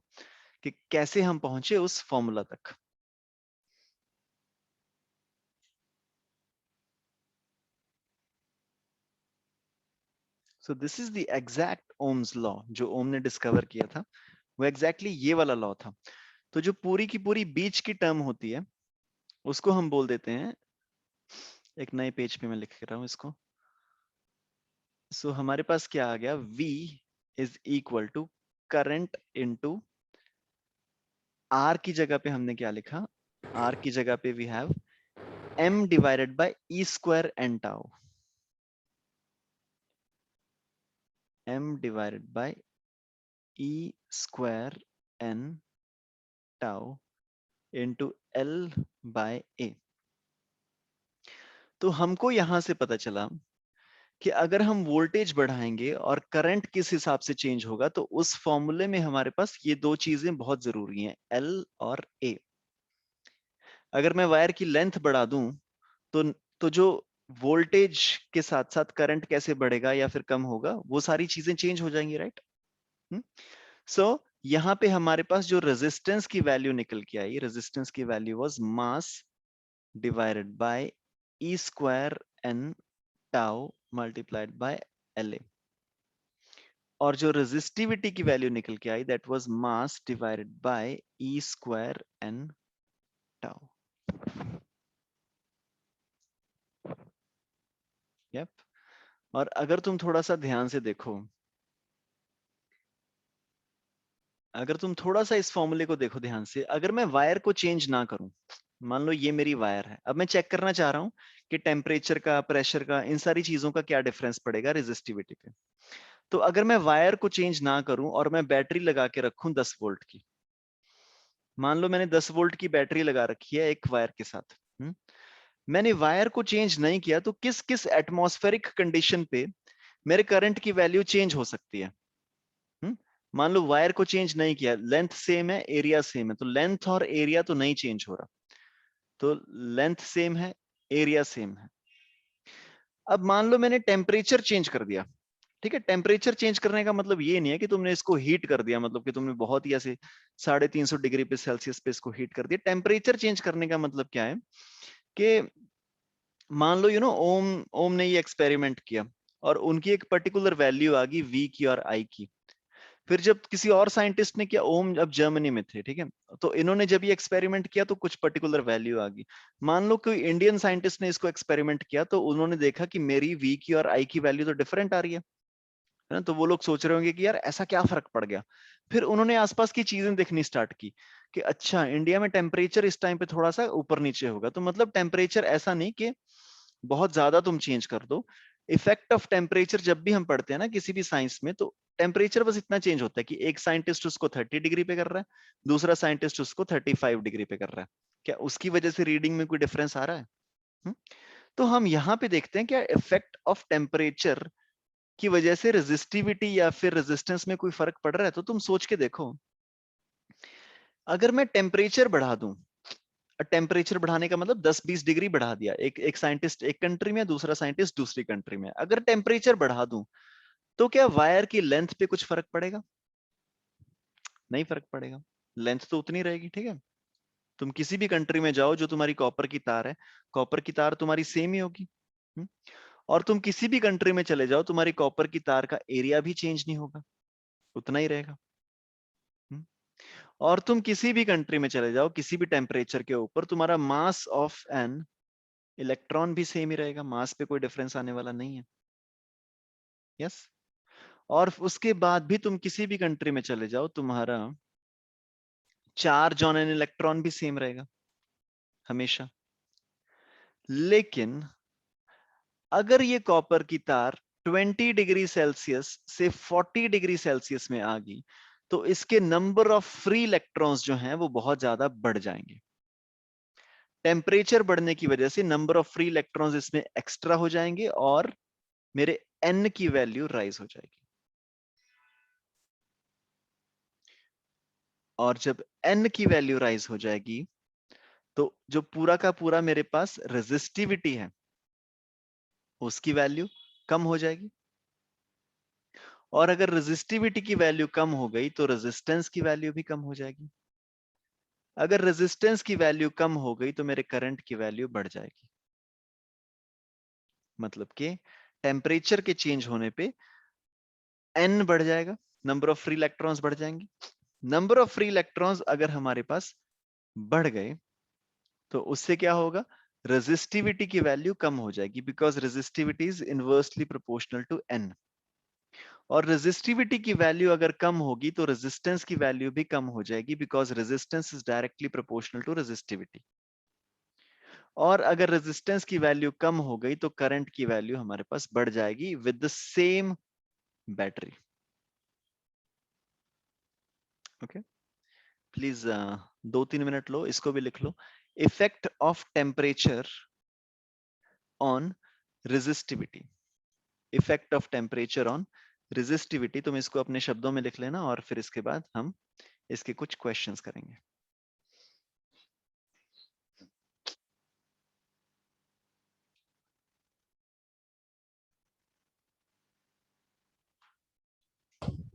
कि कैसे हम पहुंचे उस फॉर्मूला तक. So this is the exact Ohm's law जो ओम ने डिस्कवर किया था. वो एग्जैक्टली ये वाला लॉ था. तो जो पूरी की पूरी बीच की टर्म होती है उसको हम बोल देते हैं, एक नए पेज पे मैं लिख रहा हूं इसको. सो हमारे पास क्या आ गया, V is equal to current into R की जगह पे हमने क्या लिखा, R की जगह पे we have M divided by E square n tau. M divided by E square n tau into L by A. तो हमको यहां से पता चला कि अगर हम वोल्टेज बढ़ाएंगे और करंट किस हिसाब से चेंज होगा, तो उस फॉर्मूले में हमारे पास ये दो चीजें बहुत जरूरी हैं, L और A. अगर मैं वायर की लेंथ बढ़ा दूं तो जो वोल्टेज के साथ साथ करंट कैसे बढ़ेगा या फिर कम होगा, वो सारी चीजें चेंज हो जाएंगी, राइट? सो यहां पे हमारे पास जो रेजिस्टेंस की वैल्यू निकल के आई, रेजिस्टेंस की value was mass divided by E square n tau multiplied by LA. और जो रेजिस्टिविटी की वैल्यू निकल के आई, that was mass divided by E square n tau. Yup. और अगर तुम थोड़ा सा ध्यान से देखो, अगर तुम थोड़ा सा इस फॉर्मूले को देखो ध्यान से, अगर मैं वायर को चेंज ना करूं, मान लो ये मेरी वायर है, अब मैं चेक करना चाह रहा हूं कि टेम्परेचर का, प्रेशर का, इन सारी चीजों का क्या डिफरेंस पड़ेगा रेजिस्टिविटी पे. तो अगर मैं वायर को चेंज ना करूं और मैं बैटरी लगा के रखूं 10 वोल्ट की, मान लो मैंने 10 वोल्ट की बैटरी लगा रखी है एक वायर के साथ, मैंने वायर को चेंज नहीं किया, तो किस किस एटमॉस्फेरिक कंडीशन पे मेरे करंट की वैल्यू चेंज हो सकती है. मान लो वायर को चेंज नहीं किया, लेंथ सेम है, एरिया सेम है, तो लेंथ और एरिया तो नहीं चेंज हो रहा, तो लेंथ सेम है, एरिया सेम है. अब मान लो मैंने टेम्परेचर चेंज कर दिया, ठीक है. टेम्परेचर चेंज करने का मतलब ये नहीं है कि तुमने इसको हीट कर दिया, मतलब कि तुमने बहुत ही ऐसे 350 डिग्री पे सेल्सियस पे इसको हीट कर दिया. टेम्परेचर चेंज करने का मतलब क्या है कि मान लो ओम ने ये एक्सपेरिमेंट किया और उनकी एक पर्टिकुलर वैल्यू आ गई V की और I की. फिर जब किसी और साइंटिस्ट ने किया, ओम अब जर्मनी में थे, ठीक है, तो इन्होंने जब ये एक्सपेरिमेंट किया तो कुछ पर्टिकुलर वैल्यू आ गई. मान लो कोई इंडियन साइंटिस्ट ने इसको एक्सपेरिमेंट किया, तो उन्होंने देखा कि मेरी V की और I की वैल्यू तो डिफरेंट आ रही है ना. तो वो लोग सोच रहे होंगे कि यार ऐसा क्या फर्क पड़ गया. फिर उन्होंने आसपास की चीजें देखनी स्टार्ट की कि अच्छा, इंडिया में टेम्परेचर इस टाइम पे थोड़ा सा ऊपर नीचे होगा, तो मतलब टेम्परेचर ऐसा नहीं कि बहुत ज्यादा तुम चेंज कर दो. इफेक्ट ऑफ टेम्परेचर जब भी हम पढ़ते हैं ना किसी भी साइंस में, तो टेम्परेचर बस इतना चेंज होता है कि एक साइंटिस्ट उसको 30 डिग्री पे कर रहा है, दूसरा साइंटिस्ट उसको 35 डिग्री पे कर रहा है. क्या उसकी वजह से रीडिंग में कोई डिफरेंस आ रहा है? तो हम यहाँ पे देखते हैं क्या इफेक्ट ऑफ टेम्परेचर की वजह से रेजिस्टिविटी या फिर रेजिस्टेंस में कोई फर्क पड़ रहा है. तो तुम सोच के देखो, अगर मैं टेम्परेचर बढ़ा दूं, टेम्परेचर बढ़ाने का मतलब 10-20 डिग्री बढ़ा दिया, एक साइंटिस्ट एक कंट्री में, दूसरा साइंटिस्ट दूसरी कंट्री में, अगर टेम्परेचर बढ़ा दूं तो क्या वायर की लेंथ पे कुछ फर्क पड़ेगा? नहीं फर्क पड़ेगा, लेंथ तो उतनी रहेगी, ठीक है. तुम किसी भी कंट्री में जाओ, जो तुम्हारी कॉपर की तार है, कॉपर की तार तुम्हारी सेम ही होगी. और तुम किसी भी कंट्री में चले जाओ, तुम्हारी कॉपर की तार का एरिया भी चेंज नहीं होगा, उतना ही रहेगा. और तुम किसी भी कंट्री में चले जाओ, किसी भी टेम्परेचर के ऊपर, तुम्हारा मास ऑफ एन इलेक्ट्रॉन भी सेम ही रहेगा, मास पे कोई डिफरेंस आने वाला नहीं है. यस. और उसके बाद भी तुम किसी भी कंट्री में चले जाओ, तुम्हारा चार्ज ऑन एन इलेक्ट्रॉन भी सेम रहेगा हमेशा. लेकिन अगर ये कॉपर की तार 20 डिग्री सेल्सियस से 40 डिग्री सेल्सियस में आ गई, तो इसके नंबर ऑफ फ्री इलेक्ट्रॉन्स जो हैं वो बहुत ज्यादा बढ़ जाएंगे. टेम्परेचर बढ़ने की वजह से नंबर ऑफ फ्री इलेक्ट्रॉन्स इसमें एक्स्ट्रा हो जाएंगे और मेरे n की वैल्यू राइज हो जाएगी. और जब n की वैल्यू राइज हो जाएगी तो जो पूरा का पूरा मेरे पास रेजिस्टिविटी है उसकी वैल्यू कम हो जाएगी, और अगर रेजिस्टिविटी की वैल्यू कम हो गई तो रेजिस्टेंस की वैल्यू भी कम हो जाएगी। अगर रेजिस्टेंस की वैल्यू कम हो गई तो मेरे करंट की वैल्यू बढ़ जाएगी। मतलब कि टेम्परेचर के चेंज होने पे n बढ़ जाएगा, नंबर ऑफ फ्री इलेक्ट्रॉन्स बढ़ जाएंगे। नंबर ऑफ फ्री इलेक्ट्रॉन्स अगर हमारे पास बढ़ गए तो उससे क्या होगा, रेजिस्टिविटी की वैल्यू कम हो जाएगी, because resistivity is inversely proportional to n। और रेजिस्टिविटी की वैल्यू अगर कम होगी तो रेजिस्टेंस की वैल्यू भी कम हो जाएगी, because resistance is directly proportional to resistivity. और अगर रेजिस्टेंस की वैल्यू कम हो गई तो करंट की वैल्यू हमारे पास बढ़ जाएगी with the same battery. Okay, please 2-3 minute लो, इसको भी लिख लो। Effect of temperature on resistivity, effect of temperature on resistivity. तुम इसको अपने शब्दों में लिख लेना और फिर इसके बाद हम इसके कुछ क्वेश्चंस करेंगे।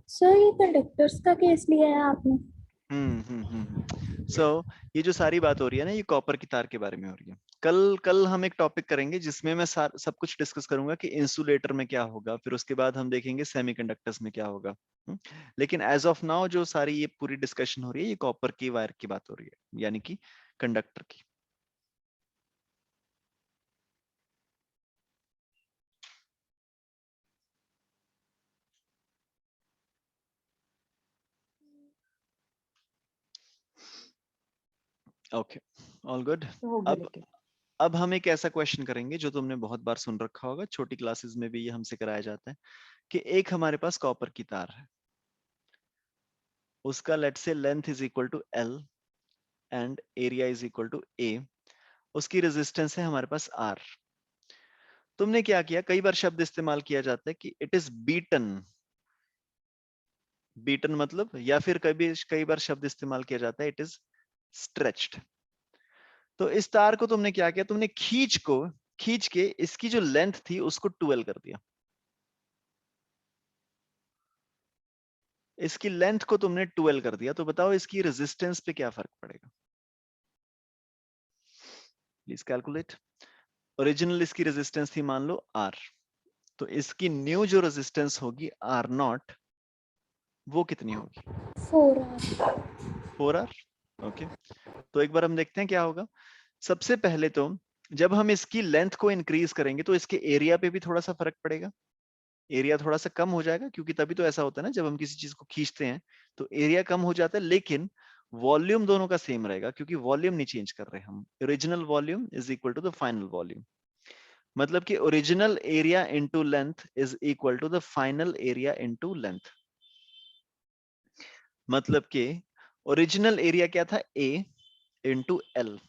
सर ये कंडक्टर्स का केस लिया है आपने? सो ये जो सारी बात हो रही है ना, ये कॉपर की तार के बारे में हो रही है। कल कल हम एक टॉपिक करेंगे जिसमें मैं सब कुछ डिस्कस करूंगा कि इंसुलेटर में क्या होगा, फिर उसके बाद हम देखेंगे सेमीकंडक्टर्स में क्या होगा। लेकिन एज ऑफ नाउ जो सारी ये पूरी डिस्कशन हो रही है, ये कॉपर की वायर की बात हो रही है, यानी कि कंडक्टर की। Okay, all good. हो गया अब लेकिन अब हम एक ऐसा क्वेश्चन करेंगे जो तुमने बहुत बार सुन रखा होगा, छोटी क्लासेस में भी ये हमसे कराया जाता है कि एक हमारे पास कॉपर की तार है, उसका लेट से length is equal to L and area is equal to A, उसकी रेजिस्टेंस है हमारे पास आर। तुमने क्या किया, कई बार शब्द इस्तेमाल किया जाता है कि इट इज बीटन, बीटन मतलब, या फिर कई बार शब्द इस्तेमाल किया जाता है इट इज स्ट्रेच्ड। तो इस तार को तुमने क्या किया, तुमने खींच के इसकी जो लेंथ थी उसको 12 कर दिया। इसकी लेंथ को तुमने 12 कर दिया, तो बताओ इसकी रेजिस्टेंस पे क्या फर्क पड़ेगा। Please calculate. ओरिजिनल इसकी रेजिस्टेंस थी मान लो आर, तो इसकी न्यू जो रेजिस्टेंस होगी आर नॉट, वो कितनी होगी? 4R। 4R। ओके, तो एक बार हम देखते हैं क्या होगा। सबसे पहले तो जब हम इसकी लेंथ को इंक्रीज करेंगे तो इसके एरिया पे भी थोड़ा सा फर्क पड़ेगा, एरिया थोड़ा सा कम हो जाएगा, क्योंकि तभी तो ऐसा होता है ना, जब हम किसी चीज को खींचते हैं तो एरिया कम हो जाता है, लेकिन वॉल्यूम दोनों का सेम रहेगा, क्योंकि वॉल्यूम नहीं चेंज कर रहे हम। Original volume is equal to the final volume, मतलब कि original area into length is equal to the final area into length. मतलब कि ओरिजिनल एरिया क्या था, A into L.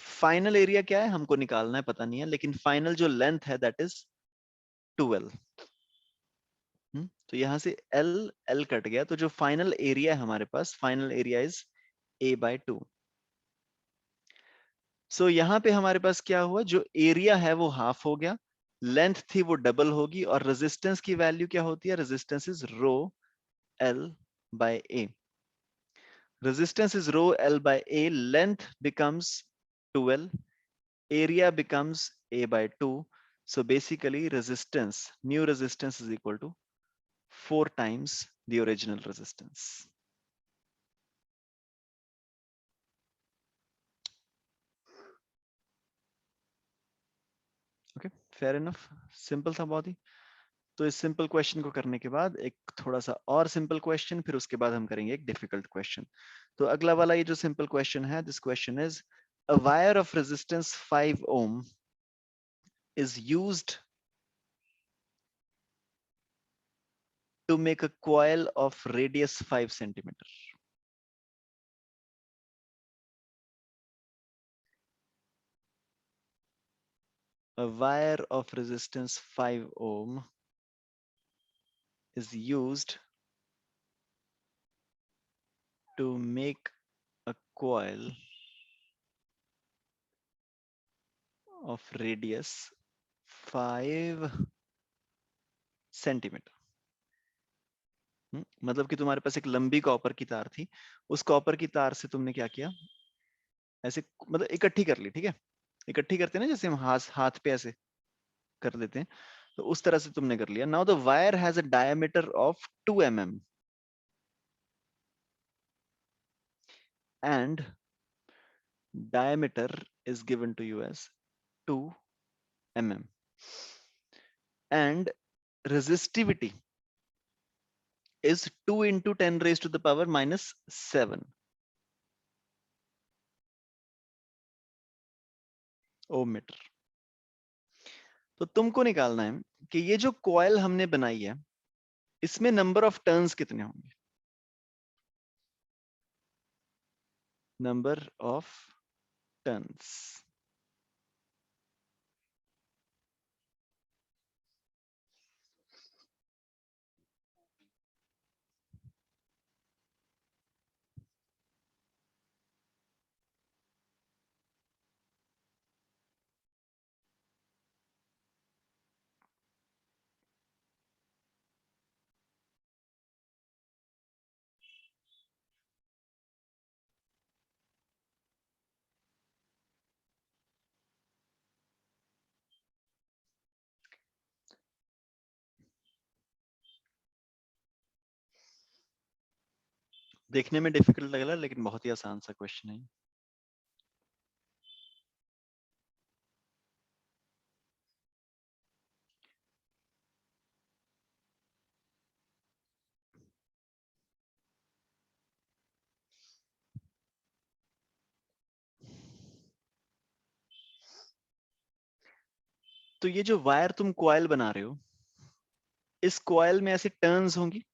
Final area क्या है हमको निकालना है, पता नहीं है, लेकिन फाइनल जो लेंथ है दैट इज 12। तो यहां से एल एल कट गया, तो जो फाइनल एरिया है हमारे पास, फाइनल एरिया इज a/2। सो यहां पे हमारे पास क्या हुआ, जो एरिया है वो हाफ हो गया, लेंथ थी वो डबल होगी, और रेजिस्टेंस की वैल्यू क्या होती है, resistance is rho L by A. Resistance is rho L by A, length becomes 12, area becomes a/2. So basically new resistance is equal to 4 times the original resistance. Okay, fair enough. Simple था बहुत ही। तो इस simple question को करने के बाद एक थोड़ा सा और सिंपल क्वेश्चन, फिर उसके बाद हम करेंगे एक डिफिकल्ट क्वेश्चन। तो अगला वाला ये जो सिंपल क्वेश्चन है, this question is a wire of resistance 5 ohm is used to make a coil of radius 5 centimeter. A wire of resistance 5 ohm is used to make coil of radius 5 centimetre. मतलब कि तुम्हारे पास एक लंबी copper की तार थी, उस copper की तार से तुमने क्या किया, ऐसे मतलब इकट्ठी कर ली, ठीक है, इकट्ठी करते हैं ना, जैसे हम हाथ हाथ पे ऐसे कर देते हैं, तो उस तरह से तुमने कर लिया। Now the wire has a diameter of 2 mm and diameter is given to you as 2 mm and resistivity is 2 into 10 raised to the power minus 7 ohm meter। तो तुमको निकालना है कि ये जो कॉइल हमने बनाई है इसमें नंबर ऑफ टर्न्स कितने होंगे, नंबर ऑफ टर्न्स। देखने में डिफिकल्ट लग रहा है लेकिन बहुत ही आसान सा क्वेश्चन है। तो ये जो वायर तुम कॉइल बना रहे हो, इस कॉइल में ऐसे टर्न्स होंगी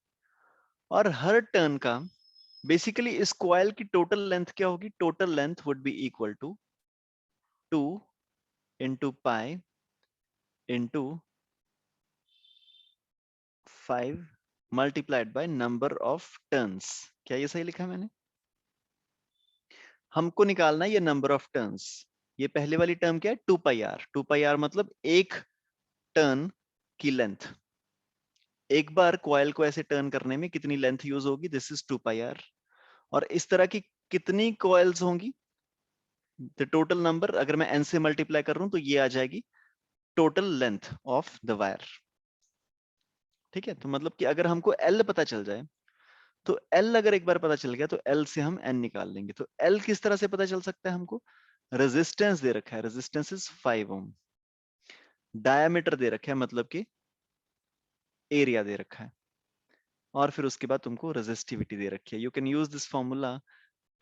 और हर टर्न का बेसिकली इस कॉइल की टोटल लेंथ क्या होगी, total length would be equal to 2 into pi into 5 multiplied by number of turns। क्या ये सही लिखा है मैंने? हमको निकालना है ये नंबर ऑफ टर्न्स। ये पहले वाली टर्म क्या है, 2 pi r। 2 pi r मतलब एक टर्न की लेंथ। एक बार कॉइल को ऐसे टर्न करने में कितनी लेंथ यूज होगी, दिस इज 2 pi r। और इस तरह की कितनी कॉइल्स होंगी, द टोटल नंबर अगर मैं n से मल्टीप्लाई कर रहा हूं तो ये आ जाएगी total length of the wire. ठीक है, तो मतलब कि अगर हमको L पता चल जाए तो L अगर एक बार पता चल गया तो L से हम N निकाल लेंगे। तो L किस तरह से पता चल सकता है हमको, रेजिस्टेंस दे रखा है, रेजिस्टेंस इज 5 ओम, डायमीटर दे रखा है मतलब कि एरिया दे रखा है, और फिर उसके बाद तुमको रेजिस्टिविटी दे रखी है। You can use this formula,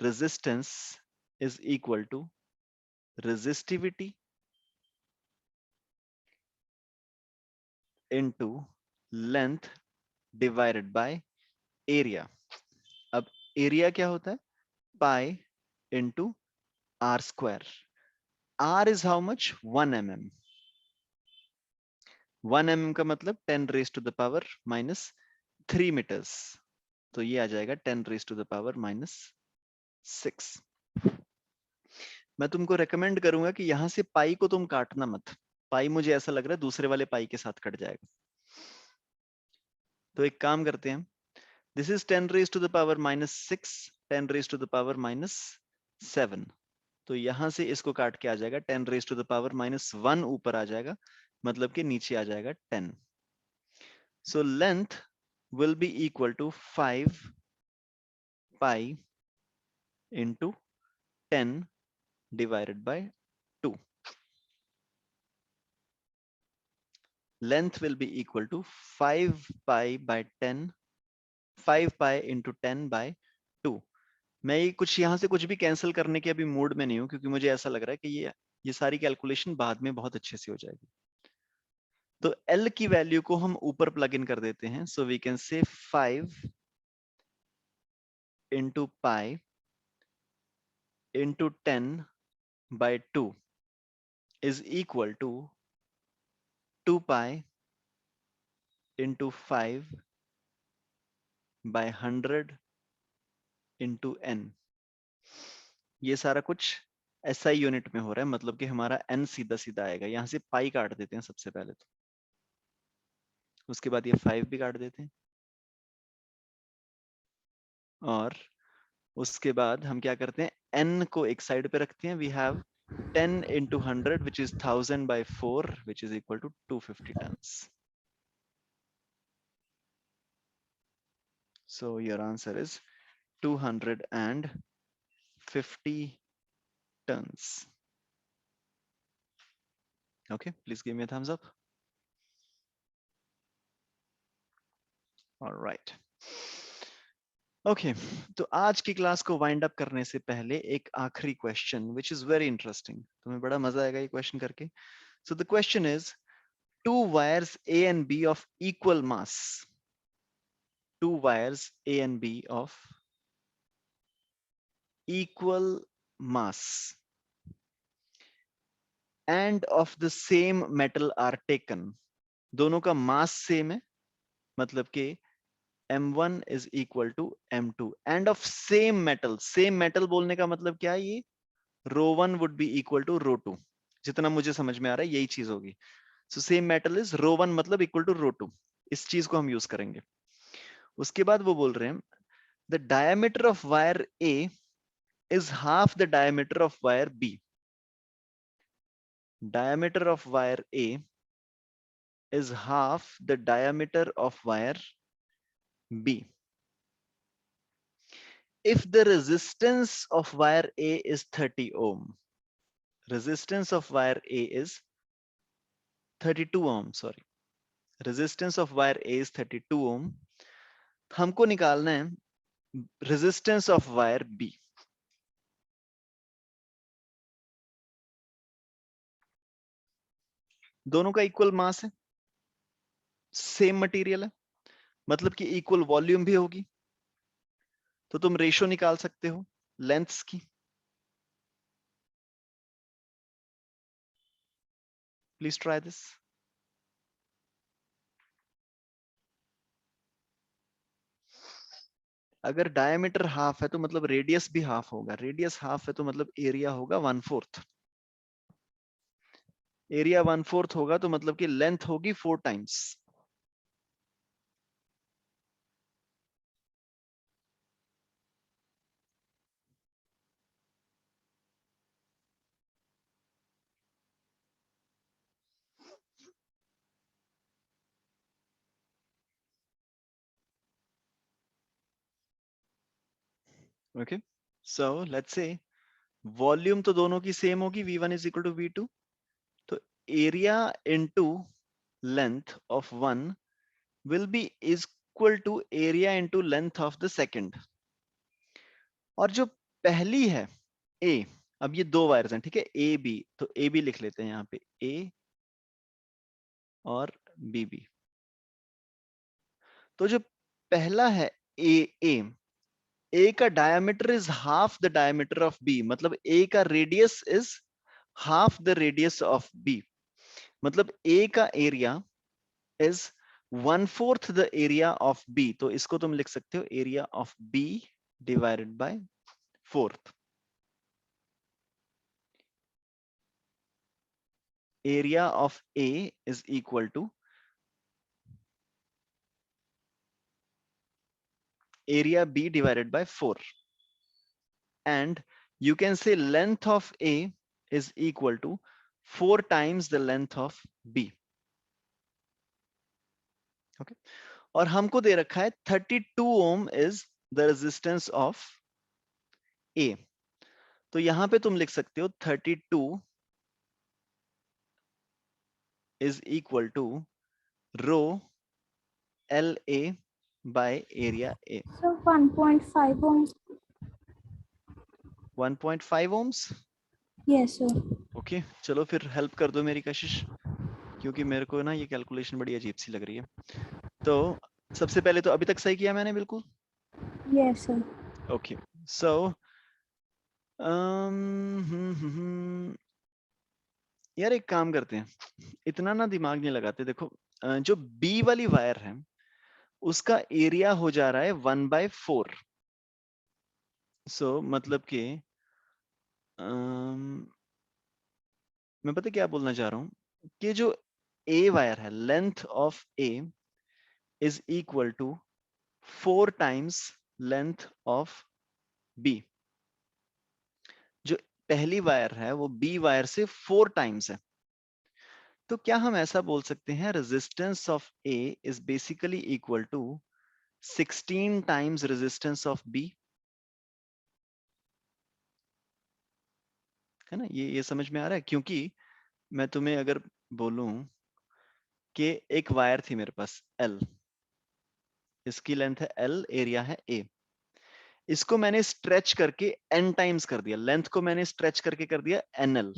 resistance is equal to resistivity into length divided by area. अब एरिया क्या होता है, pi into R square. R is how much, 1 mm। 1 mm का मतलब 10 raised to the power minus 3 meters। तो ये आ जाएगा 10 raised to the power minus 6। मैं तुमको रेकमेंड करूंगा कि यहां से पाई को तुम काटना मत, पाई मुझे ऐसा लग रहा है दूसरे वाले पाई के साथ कट जाएगा। तो एक काम करते हैं, this is 10 raised to the power minus 6, 10 raised to the power minus 7। तो यहां से इसको काट के आ जाएगा 10 raised to the power minus 1 ऊपर आ जाएगा, मतलब कि नीचे आ जाएगा 10। So length will be equal to 5 pi into 10 divided by 2। Length will be equal to 5 pi by 10, 5 pi into 10 by 2। मैं ये कुछ यहाँ से कुछ भी कैंसिल करने के अभी मूड में नहीं हूँ, क्योंकि मुझे ऐसा लग रहा है कि ये सारी कैलकुलेशन बाद में बहुत अच्छे से हो जाएगी। तो L की वैल्यू को हम ऊपर प्लग इन कर देते हैं। So we can say 5 into pi into 10 by 2 is equal to 2 pi into 5 by 100 into n। ये सारा कुछ SI यूनिट में हो रहा है, मतलब कि हमारा n सीधा सीधा आएगा। यहाँ से पाई काट देते हैं सबसे पहले तो, उसके बाद ये 5 भी काट देते हैं, और उसके बाद हम क्या करते हैं, n को एक साइड पे रखते हैं। We have 10 into 100 which is 1000 by 4 which is equal to 250 tons. So your answer is 250 tons. Okay, please give me a thumbs up. All right. Okay, तो आज की क्लास को वाइंड अप करने से पहले एक आखिरी question which is very interesting. तुम्हें बड़ा मजा आएगा ये क्वेश्चन करके. So the question is, two wires A and B of equal mass. Two wires A and B of equal mass and of the same metal are taken. दोनों का mass same है, मतलब कि M1 is equal to M2 and of same metal. Same metal बोलने का मतलब क्या है, ये ρ1 would be equal to ρ2. जितना मुझे समझ में आ रहा है यही चीज होगी. So same metal is ρ1 मतलब equal to ρ2. इस चीज को हम यूज करेंगे. उसके बाद वो बोल रहे हैं the diameter of wire A is half the diameter of wire B. Diameter of wire A is half the diameter of wire B. If the resistance of wire A is 30 ohm, resistance of wire A is 32 ohm, sorry. Resistance of wire A is 32 ohm. हमको निकालना है resistance of wire B. दोनों का equal मास है, same material है, मतलब कि equal volume भी होगी, तो तुम रेशो निकाल सकते हो लेंथ्स की. Please try this. अगर डायमीटर हाफ है तो मतलब रेडियस भी हाफ होगा. रेडियस हाफ है तो मतलब एरिया होगा 1/4. एरिया 1/4 होगा तो मतलब कि लेंथ होगी 4 times. Okay, so let's say volume तो दोनों की सेम होगी, V1 is equal to V2. तो area into length of one will be equal to area into length of the second. और जो पहली है A, अब ये दो वायर्स हैं, ठीक है, ए बी, तो ए बी लिख लेते हैं यहाँ पे, A और BB. तो जो पहला है A का diameter is half the diameter of B, मतलब A का radius is half the radius of B, मतलब A का area is 1/4 the area of B. तो इसको तुम लिख सकते हो area of B divided by 4th. Area of A is equal to area B divided by 4, and you can say length of A is equal to 4 times the length of B. Okay, और हमको दे रखा है 32 ohm is the resistance of A. तो यहां पे तुम लिख सकते हो 32 is equal to rho LA by area A. So 1.5 ohms. 1.5 ohms. Yes, sir. Okay, चलो फिर हेल्प कर दो मेरी कशिश, क्योंकि मेरे को ना ये कैलकुलेशन बड़ी अजीब सी लग रही है. तो सबसे पहले तो अभी तक सही किया मैंने बिल्कुल. Yes, sir. ओके, सो यार एक काम करते हैं, इतना ना दिमाग नहीं लगाते. देखो जो बी वाली वायर है उसका एरिया हो जा रहा है 1/4. सो मतलब कि मैं पता क्या बोलना चाह रहा हूं कि जो ए वायर है, length of A is equal to 4 times length of B. जो पहली वायर है वो बी वायर से 4 टाइम्स है। तो क्या हम ऐसा बोल सकते हैं resistance of A is basically equal to 16 times resistance of B, है ना? ये समझ में आ रहा है? क्योंकि मैं तुम्हें अगर बोलूं कि एक वायर थी मेरे पास एल, इसकी लेंथ है एल, एरिया है ए, इसको मैंने स्ट्रेच करके एन टाइम्स कर दिया, लेंथ को मैंने स्ट्रेच करके कर दिया एनएल।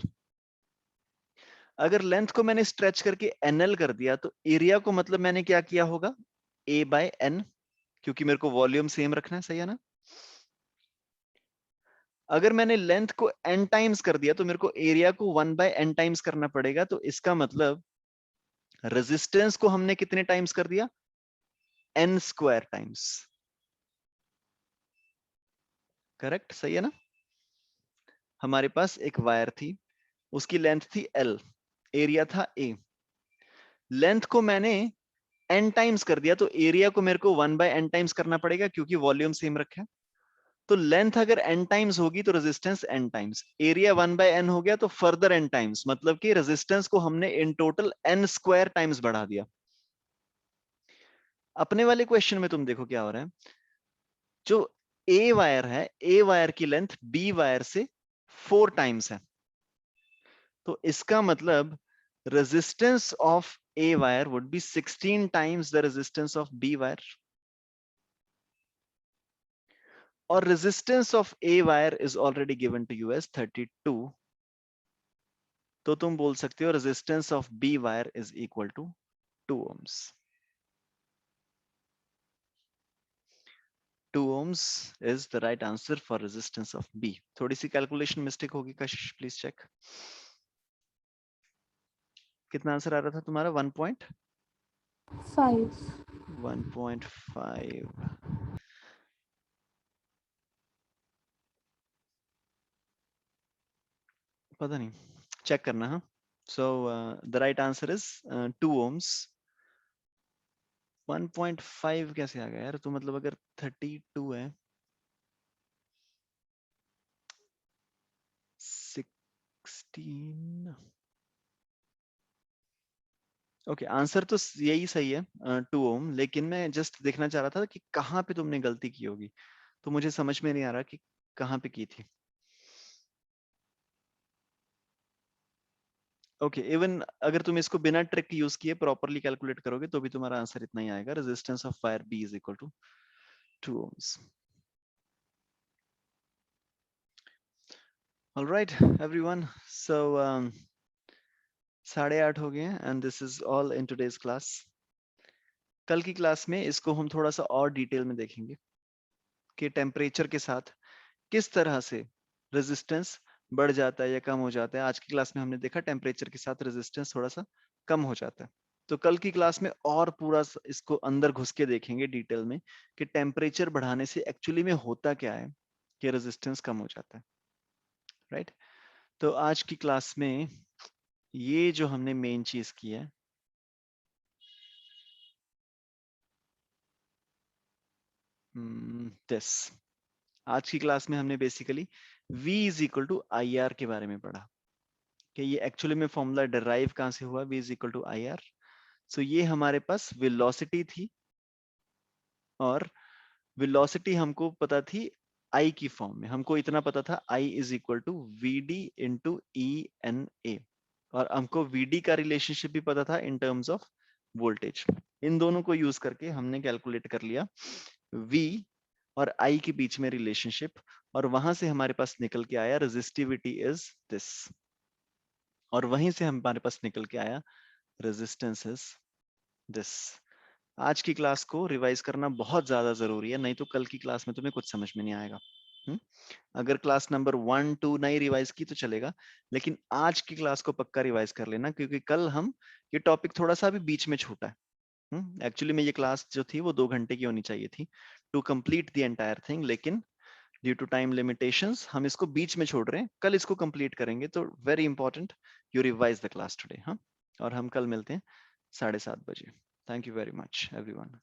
अगर लेंथ को मैंने स्ट्रेच करके एनएल कर दिया तो एरिया को मतलब मैंने क्या किया होगा, ए बाय एन, क्योंकि मेरे को वॉल्यूम सेम रखना है, सही है ना? अगर मैंने लेंथ को n टाइम्स कर दिया तो मेरे को एरिया को 1 बाय n टाइम्स करना पड़ेगा। तो इसका मतलब रेजिस्टेंस को हमने कितने टाइम्स कर दिया, n स्क्वायर टाइम्स। करेक्ट, सही है ना? हमारे पास एक वायर थी, उसकी लेंथ थी l, एरिया था a, लेंथ को मैंने n टाइम्स कर दिया तो एरिया को मेरे को 1 बाय n टाइम्स करना पड़ेगा, क्योंकि वॉल्यूम सेम रखा है। तो लेंथ अगर n टाइम्स होगी तो resistance n times, area 1 by n हो गया तो फर्दर n टाइम्स, मतलब कि रेजिस्टेंस को हमने in total n square times बढ़ा दिया। अपने वाले क्वेश्चन में तुम देखो क्या हो रहा है, जो ए वायर है, ए वायर की लेंथ बी वायर से 4 टाइम्स है। तो इसका मतलब resistance of A wire would be 16 times the resistance of B wire, और resistance of A wire is already given to you as 32। तो तुम बोल सकते हो resistance of B wire is equal to 2 ohms। 2 ohms is the right answer for resistance of B। थोड़ी सी calculation mistake होगी, कशिश please check. कितना answer आ रहा था तुम्हारा? 1.5। 1.5। पता नहीं, चेक करना। हाँ, so the right answer is 2 ohms। 1.5 कैसे आ गया यार? तो मतलब अगर 32 है, 16, ओके, आंसर तो यही सही है, 2 ohm। लेकिन मैं जस्ट देखना चाह रहा था कि कहाँ पे तुमने गलती की होगी, तो मुझे समझ में नहीं आ रहा कि कहाँ पे की थी। ओके, इवन अगर तुम इसको बिना ट्रिक यूज किए प्रॉपरली कैलकुलेट करोगे तो भी तुम्हारा आंसर इतना ही आएगा, resistance of wire B is equal to 2 ohms। Alright everyone, so 8:30 हो गए हैं and this is all in today's class. कल की क्लास में इसको हम थोड़ा सा और डिटेल में देखेंगे कि टेम्परेचर के साथ किस तरह से रेजिस्टेंस बढ़ जाता है या कम हो जाता है। आज की क्लास में हमने देखा टेम्परेचर के साथ रेजिस्टेंस थोड़ा सा कम हो जाता है। तो कल की क्लास में और पूरा इसको अंदर घुस के देखेंगे डिटेल में कि टेम्परेचर बढ़ाने से एक्चुअली में होता क्या है कि रेजिस्टेंस कम हो जाता है, राइट? तो आज की क्लास में ये जो हमने मेन चीज की है, दिस, आज की क्लास में हमने basically V is equal to I R के बारे में पढ़ा कि ये एक्चुअली में फॉर्मूला डिराइव कहां से हुआ, V is equal to I R. So ये हमारे पास वेलोसिटी थी, और वेलोसिटी हमको पता थी I की फॉर्म में। हमको इतना पता था I is equal to V D into E N A, और हमको VD का रिलेशनशिप भी पता था इन टर्म्स ऑफ वोल्टेज। इन दोनों को यूज करके हमने कैलकुलेट कर लिया V और I के बीच में रिलेशनशिप, और वहां से हमारे पास निकल के आया रेजिस्टिविटी इज दिस, और वहीं से हमारे पास निकल के आया रेजिस्टेंस इज दिस। आज की क्लास को रिवाइज करना बहुत ज्यादा जरूरी है, नहीं तो कल की क्लास में तुम्हें कुछ समझ में नहीं आएगा। अगर क्लास नंबर 1, 2 नहीं रिवाइज की तो चलेगा, लेकिन आज की क्लास को पक्का रिवाइज कर लेना, क्योंकि कल हम ये टॉपिक थोड़ा सा भी बीच में छूटा है। एक्चुअली में ये क्लास जो थी वो 2 घंटे की होनी चाहिए थी to complete the entire thing, लेकिन ड्यू टू टाइम लिमिटेशंस हम इसको बीच में छोड़ रहे हैं, कल इसको कंप्लीट करेंगे, तो very important you revise the class today. हाँ, और हम कल मिलते हैं 7:30 बजे। Thank you very much everyone.